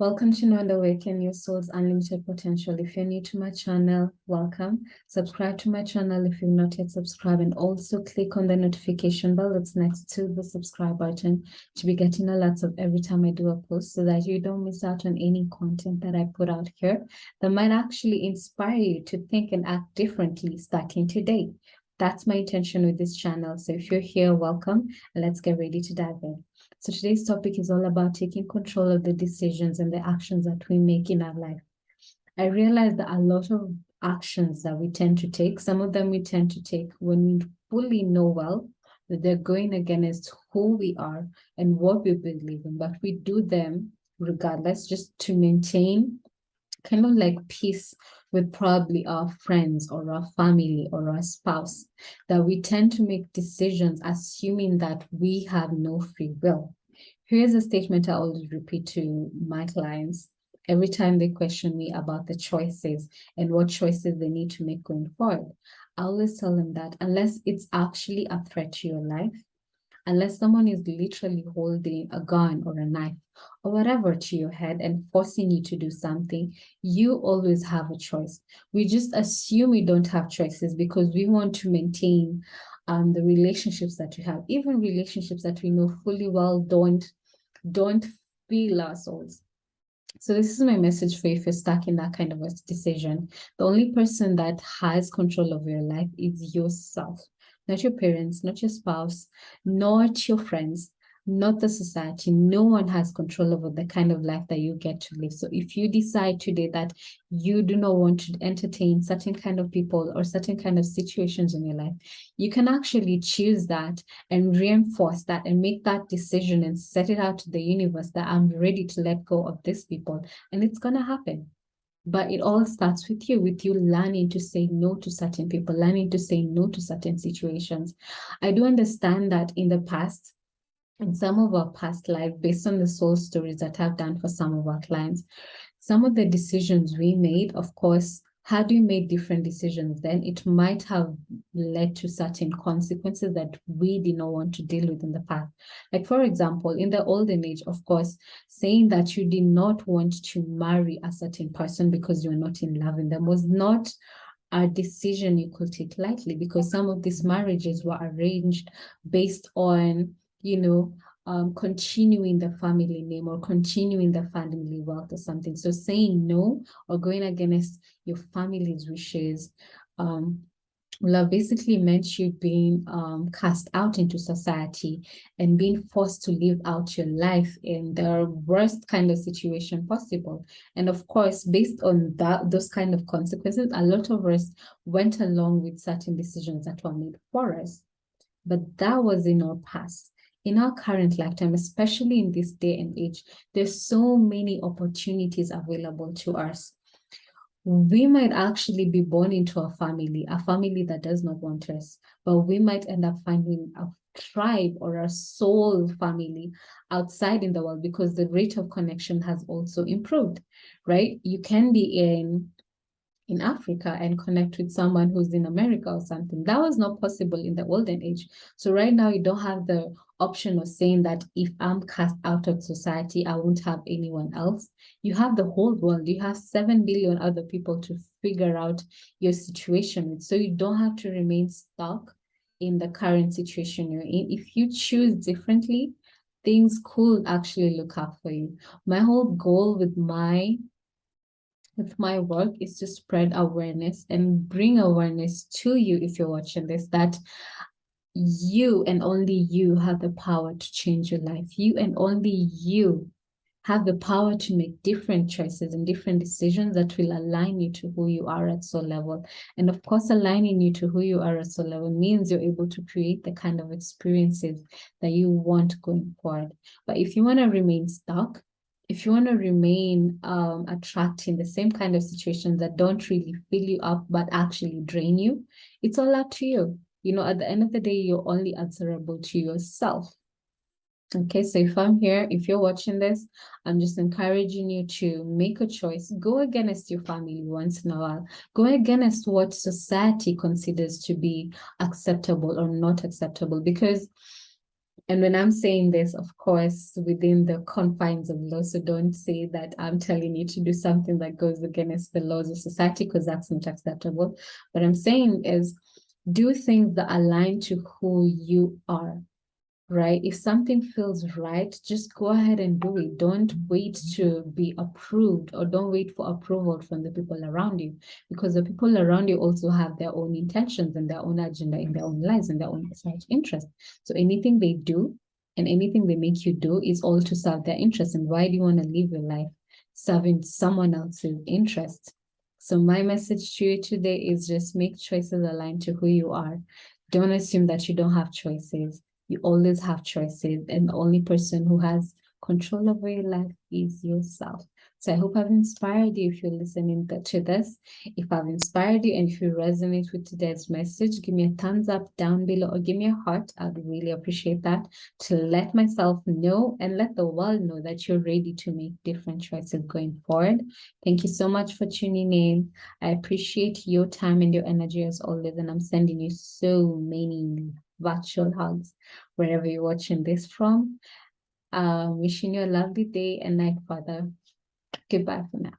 Welcome to Know and Awaken Your Soul's Unlimited Potential. If you're new to my channel, welcome. Subscribe to my channel if you've not yet subscribed, and also click on the notification bell that's next to the subscribe button to be getting alerts of every time I do a post, so that you don't miss out on any content that I put out here that might actually inspire you to think and act differently starting today. That's my intention with this channel. So if you're here, welcome, and let's get ready to dive in. So today's topic is all about taking control of the decisions and the actions that we make in our life. I realize that a lot of actions that we tend to take, some of them we tend to take when we fully know well that they're going against who we are and what we believe in, but we do them regardless, just to maintain kind of like peace with probably our friends or our family or our spouse, that we tend to make decisions assuming that we have no free will. Here's a statement I always repeat to my clients every time they question me about the choices and what choices they need to make going forward. I always tell them that unless it's actually a threat to your life, unless someone is literally holding a gun or a knife or whatever to your head and forcing you to do something, you always have a choice. We just assume we don't have choices because we want to maintain the relationships that we have, even relationships that we know fully well don't feel our souls. So this is my message for you if you're stuck in that kind of a decision. The only person that has control of your life is yourself. Not your parents, not your spouse, not your friends, not the society. No one has control over the kind of life that you get to live. So if you decide today that you do not want to entertain certain kind of people or certain kind of situations in your life, you can actually choose that and reinforce that and make that decision and set it out to the universe that I'm ready to let go of these people, and it's going to happen. But it all starts with you learning to say no to certain people, learning to say no to certain situations. I do understand that in the past, in some of our past life, based on the soul stories that I've done for some of our clients, some of the decisions we made, of course, had we made different decisions, then it might have led to certain consequences that we did not want to deal with in the past. Like, for example, in the olden age, of course, saying that you did not want to marry a certain person because you're not in love with them was not a decision you could take lightly, because some of these marriages were arranged based on, continuing the family name or continuing the family wealth or something. So saying no or going against your family's wishes will have basically meant you being cast out into society and being forced to live out your life in the worst kind of situation possible. And of course, based on those kind of consequences, a lot of us went along with certain decisions that were made for us. But that was in our past. In our current lifetime, especially in this day and age, there's so many opportunities available to us. We might actually be born into a family that does not want us, but we might end up finding a tribe or a soul family outside in the world, because the rate of connection has also improved, right? You can be in Africa and connect with someone who's in America or something. That was not possible in the olden age. So right now you don't have the option of saying that if I'm cast out of society, I won't have anyone else. You have the whole world. You have 7 billion other people to figure out your situation with. So you don't have to remain stuck in the current situation you're in. If you choose differently, things could actually look up for you. My whole goal with my work is to spread awareness and bring awareness to you, if you're watching this, that you and only you have the power to change your life. You and only you have the power to make different choices and different decisions that will align you to who you are at soul level. And of course, aligning you to who you are at soul level means you're able to create the kind of experiences that you want going forward. But if you want to remain stuck, if you want to remain attracting the same kind of situations that don't really fill you up but actually drain you, it's all up to you. At the end of the day, you're only answerable to yourself. Okay, so if you're watching this, I'm just encouraging you to make a choice. Go against your family once in a while. Go against what society considers to be acceptable or not acceptable, because And when I'm saying this, of course, within the confines of law, so don't say that I'm telling you to do something that goes against the laws of society, because that's not acceptable. What I'm saying is do things that align to who you are, right? If something feels right, just go ahead and do it. Don't wait to be approved, or don't wait for approval from the people around you, because the people around you also have their own intentions and their own agenda in their own lives and their own self-interest. So anything they do and anything they make you do is all to serve their interest. And why do you want to live your life serving someone else's interest? So my message to you today is just make choices aligned to who you are. Don't assume that you don't have choices. You always have choices, and the only person who has control over your life is yourself. So I hope I've inspired you if you're listening to this. If I've inspired you and if you resonate with today's message, give me a thumbs up down below or give me a heart. I'd really appreciate that, to let myself know and let the world know that you're ready to make different choices going forward. Thank you so much for tuning in. I appreciate your time and your energy as always, and I'm sending you so many virtual hugs wherever you're watching this from. Wishing you a lovely day and night, Father. Goodbye for now.